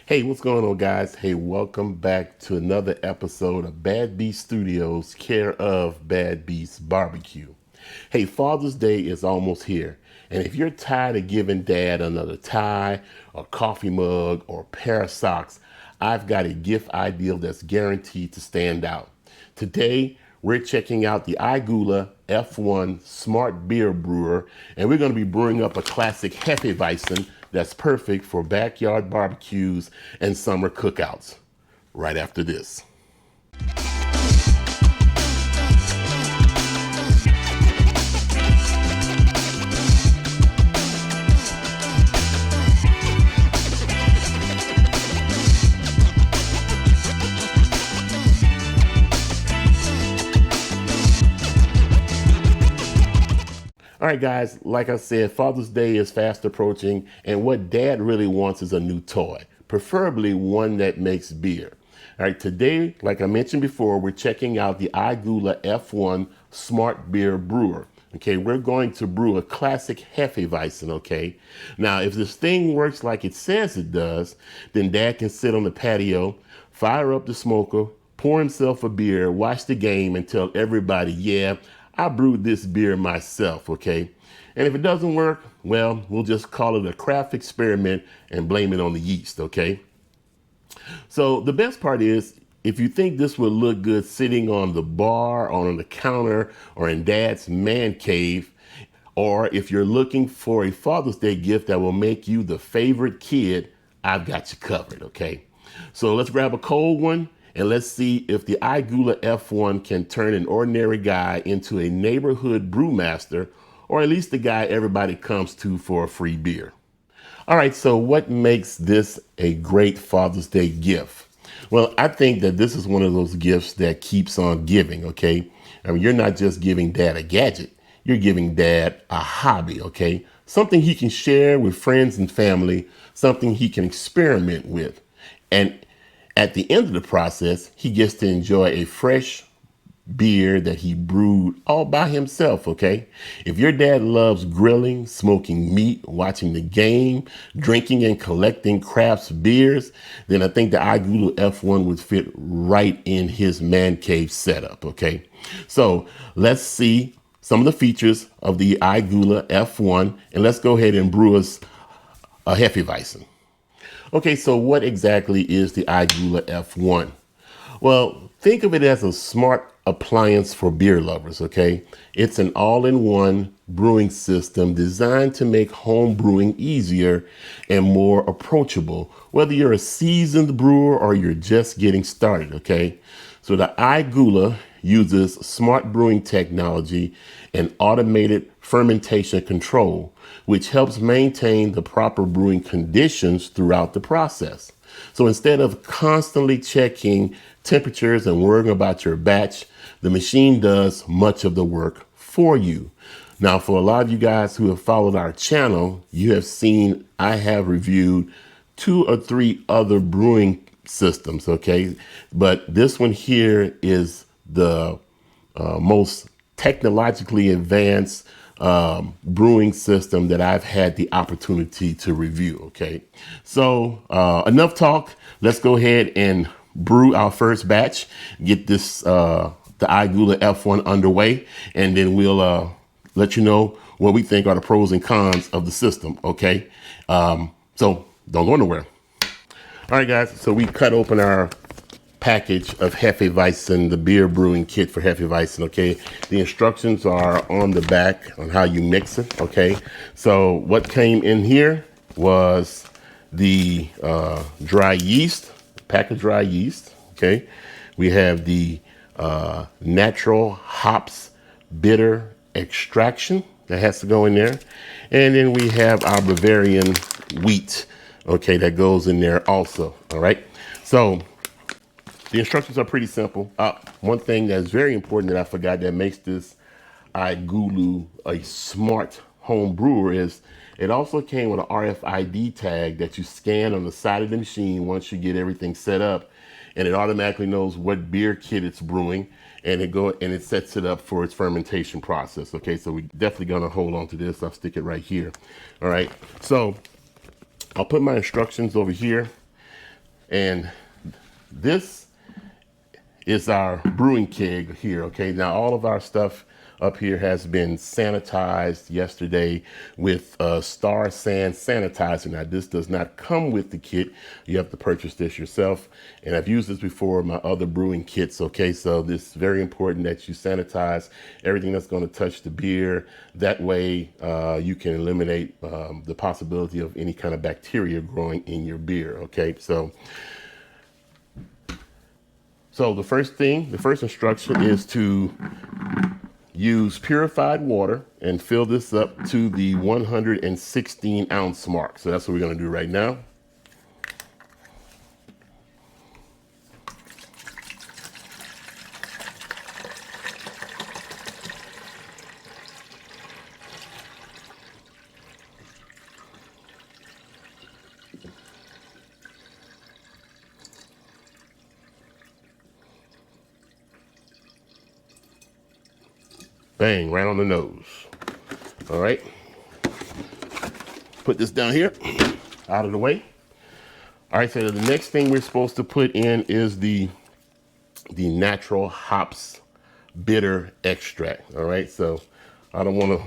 Hey, what's going on, guys? Hey, welcome back to another episode of Bad Beast Studios, care of Bad Beast Barbecue. Hey, Father's Day is almost here, and if you're tired of giving Dad another tie, a coffee mug, or a pair of socks, I've got a gift ideal that's guaranteed to stand out. Today, we're checking out the iGulu F1 Smart Beer Brewer, and we're going to be brewing up a classic Hefeweizen that's perfect for backyard barbecues and summer cookouts. Right after this. All right, guys, like I said, Father's Day is fast approaching, and what Dad really wants is a new toy, preferably one that makes beer. All right, today, like I mentioned before, we're checking out the iGulu F1 Smart Beer Brewer. Okay, we're going to brew a classic Hefeweizen, okay? Now, if this thing works like it says it does, then Dad can sit on the patio, fire up the smoker, pour himself a beer, watch the game, and tell everybody, yeah, I brewed this beer myself, okay? And if it doesn't work, well, we'll just call it a craft experiment and blame it on the yeast, okay? So the best part is, if you think this would look good sitting on the bar, on the counter, or in Dad's man cave, or if you're looking for a Father's Day gift that will make you the favorite kid, I've got you covered, okay? So let's grab a cold one and let's see if the iGulu F1 can turn an ordinary guy into a neighborhood brewmaster, or at least the guy everybody comes to for a free beer. All right, so what makes this a great Father's Day gift? Well, I think that this is one of those gifts that keeps on giving, okay? I mean, you're not just giving Dad a gadget, you're giving Dad a hobby, okay? Something he can share with friends and family, something he can experiment with. And at the end of the process, he gets to enjoy a fresh beer that he brewed all by himself, okay? If your dad loves grilling, smoking meat, watching the game, drinking and collecting craft beers, then I think the iGulu F1 would fit right in his man cave setup, okay? So let's see some of the features of the iGulu F1, and let's go ahead and brew us a Hefeweizen. Okay, so what exactly is the iGulu F1? Well, think of it as a smart appliance for beer lovers, okay? It's an all-in-one brewing system designed to make home brewing easier and more approachable, whether you're a seasoned brewer or you're just getting started, okay? So the iGulu uses smart brewing technology and automated fermentation control, which helps maintain the proper brewing conditions throughout the process. So instead of constantly checking temperatures and worrying about your batch, the machine does much of the work for you. Now, for a lot of you guys who have followed our channel, you have seen I have reviewed 2 or 3 other brewing systems, okay? But this one here is the most technologically advanced brewing system that I've had the opportunity to review, okay? So enough talk. Let's go ahead and brew our first batch, get this, the iGulu F1 underway, and then we'll let you know what we think are the pros and cons of the system, okay? So don't go nowhere. All right, guys, so we cut open our package of Hefeweizen, the beer brewing kit for Hefeweizen, okay? The instructions are on the back on how you mix it, okay? So what came in here was the dry yeast, pack of dry yeast, okay? We have the natural hops bitter extraction that has to go in there. And then we have our Bavarian wheat, okay, that goes in there also, all right? So the instructions are pretty simple. One thing that's very important that I forgot that makes this iGulu a smart home brewer is it also came with an RFID tag that you scan on the side of the machine once you get everything set up, and it automatically knows what beer kit it's brewing, and it sets it up for its fermentation process. Okay, so we definitely gonna hold on to this. I'll stick it right here. All right, so I'll put my instructions over here. And this is our brewing keg here, okay? Now all of our stuff up here has been sanitized yesterday with Star San sanitizer. Now this does not come with the kit. You have to purchase this yourself. And I've used this before in my other brewing kits, okay? So this is very important that you sanitize everything that's gonna touch the beer. That way you can eliminate the possibility of any kind of bacteria growing in your beer, okay? So the first instruction is to use purified water and fill this up to the 116 ounce mark. So that's what we're gonna do right now. Bang, right on the nose. All right. Put this down here, out of the way. All right, so the next thing we're supposed to put in is the natural hops bitter extract. All right, so I don't want to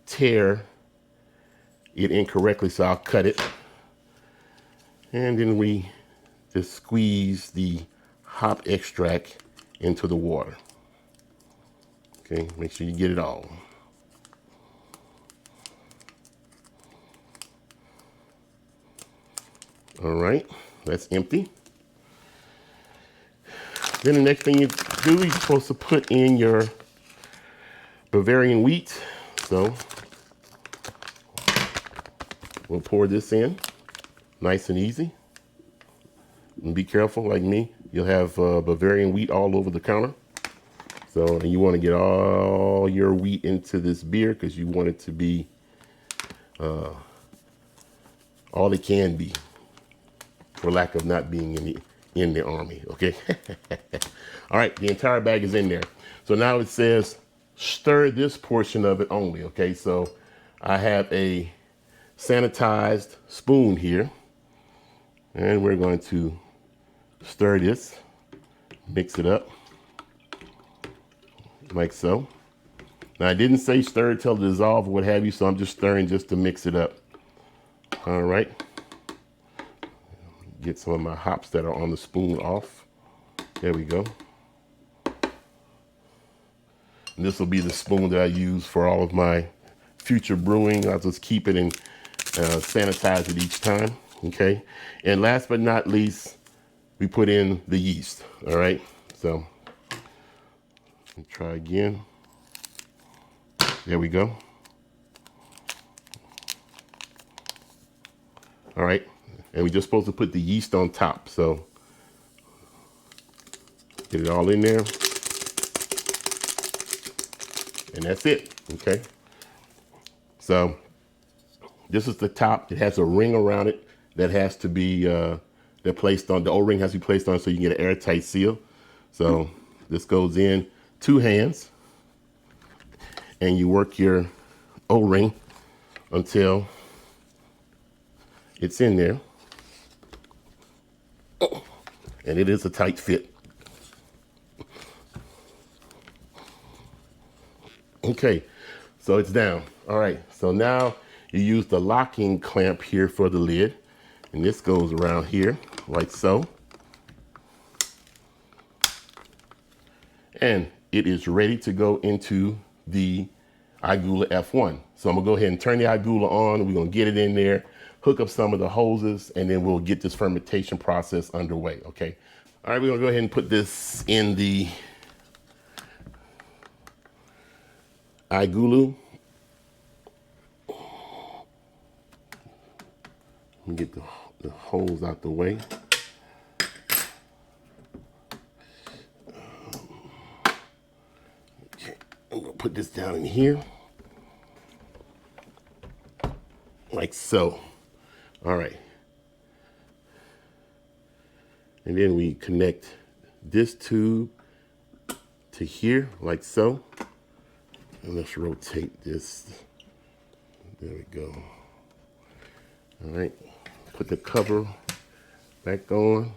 tear it incorrectly, so I'll cut it. And then we just squeeze the hop extract into the water. Okay, make sure you get it all. All right, that's empty. Then the next thing you do, you're supposed to put in your Bavarian wheat. So we'll pour this in, nice and easy. And be careful, like me, you'll have Bavarian wheat all over the counter. So, and you want to get all your wheat into this beer because you want it to be all it can be, for lack of not being in the army, okay? All right, the entire bag is in there. So now it says stir this portion of it only, okay? So I have a sanitized spoon here, and we're going to stir this, mix it up. Like so. Now I didn't say stir it till it dissolve or what have you, so I'm just stirring just to mix it up. All right. Get some of my hops that are on the spoon off. There we go. And this will be the spoon that I use for all of my future brewing. I'll just keep it and sanitize it each time, okay? And last but not least, we put in the yeast, all right? So try again. There we go. All right, and we're just supposed to put the yeast on top. So get it all in there. And that's it, okay? So this is the top. It has a ring around it that has to be placed on, the O-ring has to be placed on so you can get an airtight seal. So this goes in 2 hands, and you work your O-ring until it's in there. And it is a tight fit. Okay, so it's down. All right, so now you use the locking clamp here for the lid, and this goes around here like so. And it is ready to go into the iGulu F1. So I'm gonna go ahead and turn the iGulu on. We're gonna get it in there, hook up some of the hoses, and then we'll get this fermentation process underway, okay? All right, we're gonna go ahead and put this in the iGulu. Let me get the hose out the way. Okay, I'm gonna put this down in here. Like so. All right. And then we connect this tube to here, like so. And let's rotate this. There we go. All right. Put the cover back on.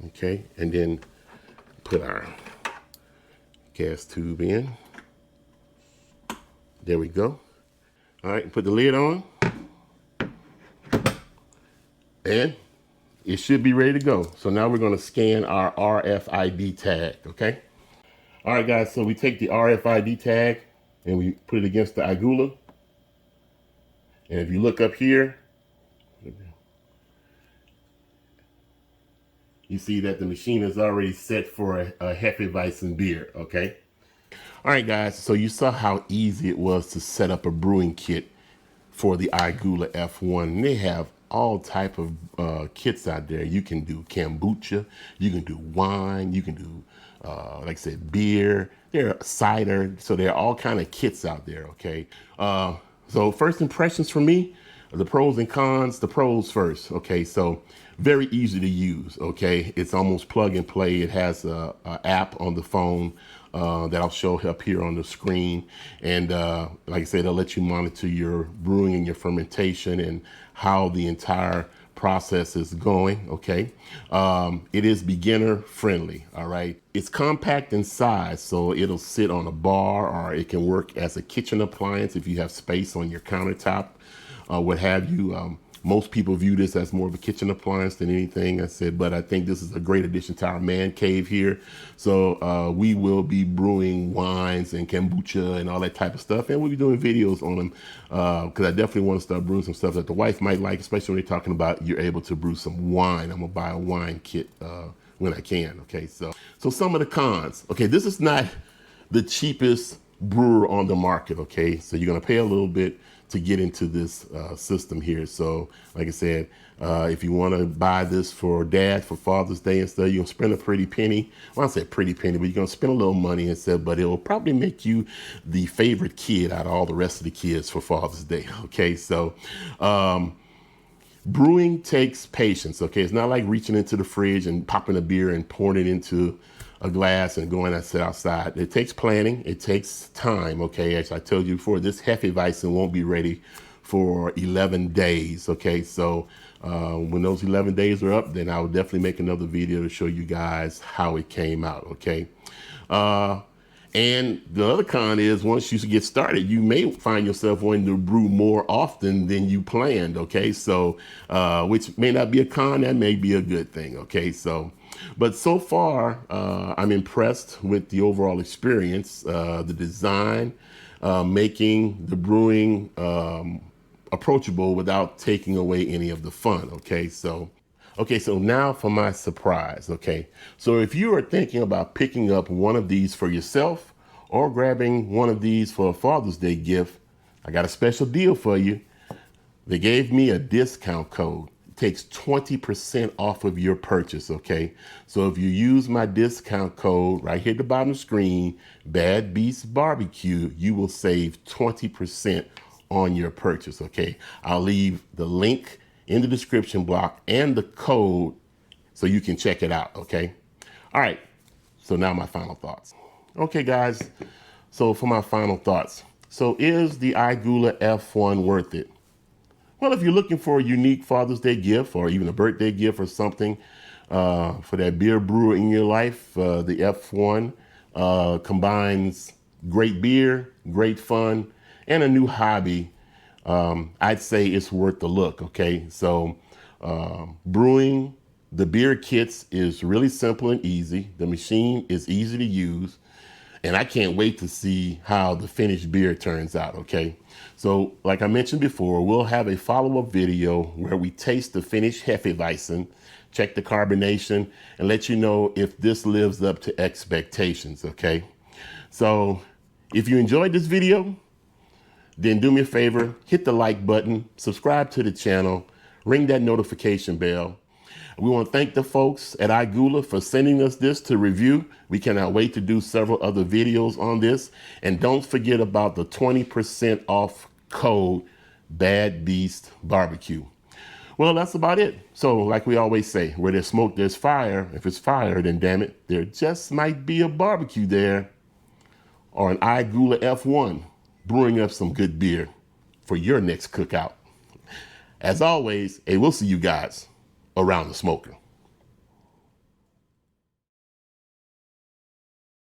Okay, and then put our gas tube in. There we go. All right, put the lid on. And it should be ready to go. So now we're gonna scan our RFID tag, okay? All right, guys, so we take the RFID tag and we put it against the iGulu. And if you look up here, you see that the machine is already set for a Hefeweizen beer, okay? All right, guys, so you saw how easy it was to set up a brewing kit for the iGulu F1. They have all type of kits out there. You can do kombucha, you can do wine, you can do, like I said, beer, there are cider. So there are all kind of kits out there, okay? So first impressions for me, the pros and cons, the pros first, okay? So very easy to use, okay? It's almost plug and play. It has a app on the phone that I'll show up here on the screen. And like I said, it'll let you monitor your brewing and your fermentation and how the entire process is going, okay? It is beginner friendly, all right? It's compact in size, so it'll sit on a bar, or it can work as a kitchen appliance if you have space on your countertop, what have you. Most people view this as more of a kitchen appliance than anything, I said, but I think this is a great addition to our man cave here. So we will be brewing wines and kombucha and all that type of stuff, and we'll be doing videos on them because I definitely want to start brewing some stuff that the wife might like, especially when they're talking about you're able to brew some wine. I'm gonna buy a wine kit when I can, okay? So some of the cons. Okay, this is not the cheapest brewer on the market, okay? So you're gonna pay a little bit to get into this system here. So like I said, if you want to buy this for dad for Father's Day and stuff, you're gonna spend a pretty penny. Well, I say pretty penny, but you're gonna spend a little money and stuff, but it will probably make you the favorite kid out of all the rest of the kids for Father's Day, okay? So brewing takes patience, okay? It's not like reaching into the fridge and popping a beer and pouring it into a glass and going and sit outside. It takes planning, it takes time, okay? As I told you before, this Hefeweizen won't be ready for 11 days, okay? So when those 11 days are up, then I will definitely make another video to show you guys how it came out, okay? And the other con is once you get started, you may find yourself wanting to brew more often than you planned, okay? So, which may not be a con, that may be a good thing, okay? So, but so far, I'm impressed with the overall experience, the design, making the brewing approachable without taking away any of the fun, okay? So now for my surprise, okay? So if you are thinking about picking up one of these for yourself or grabbing one of these for a Father's Day gift, I got a special deal for you. They gave me a discount code. It takes 20% off of your purchase, okay? So if you use my discount code right here at the bottom of the screen, Bad Beast Barbecue, you will save 20% on your purchase, okay? I'll leave the link in the description block and the code so you can check it out, okay? All right, so now my final thoughts. Okay, guys, so for my final thoughts. So is the iGulu F1 worth it? Well, if you're looking for a unique Father's Day gift or even a birthday gift or something for that beer brewer in your life, the F1 combines great beer, great fun, and a new hobby. I'd say it's worth the look, okay? So brewing the beer kits is really simple and easy. The machine is easy to use. And I can't wait to see how the finished beer turns out, okay? So like I mentioned before, we'll have a follow-up video where we taste the finished Hefeweizen, check the carbonation, and let you know if this lives up to expectations, okay? So if you enjoyed this video, then do me a favor, hit the like button, subscribe to the channel, ring that notification bell. We want to thank the folks at iGulu for sending us this to review. We cannot wait to do several other videos on this. And don't forget about the 20% off code Bad Beast Barbecue. Well, that's about it. So like we always say, where there's smoke, there's fire. If it's fire, then damn it, there just might be a barbecue there or an iGulu F1 brewing up some good beer. for your next cookout. As always, we'll see you guys around the smoker.